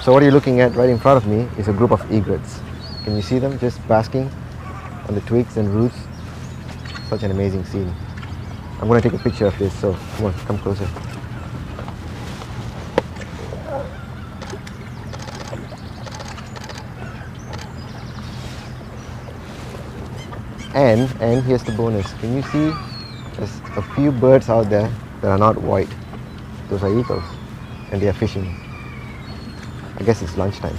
So what you're looking at right in front of me is a group of egrets. Can you see them just basking on the twigs and roots? Such an amazing scene. I'm going to take a picture of this, so come on, come closer. And here's the bonus. Can you see there's a few birds out there that are not white? Those are eagles, and they are fishing. I guess it's lunchtime.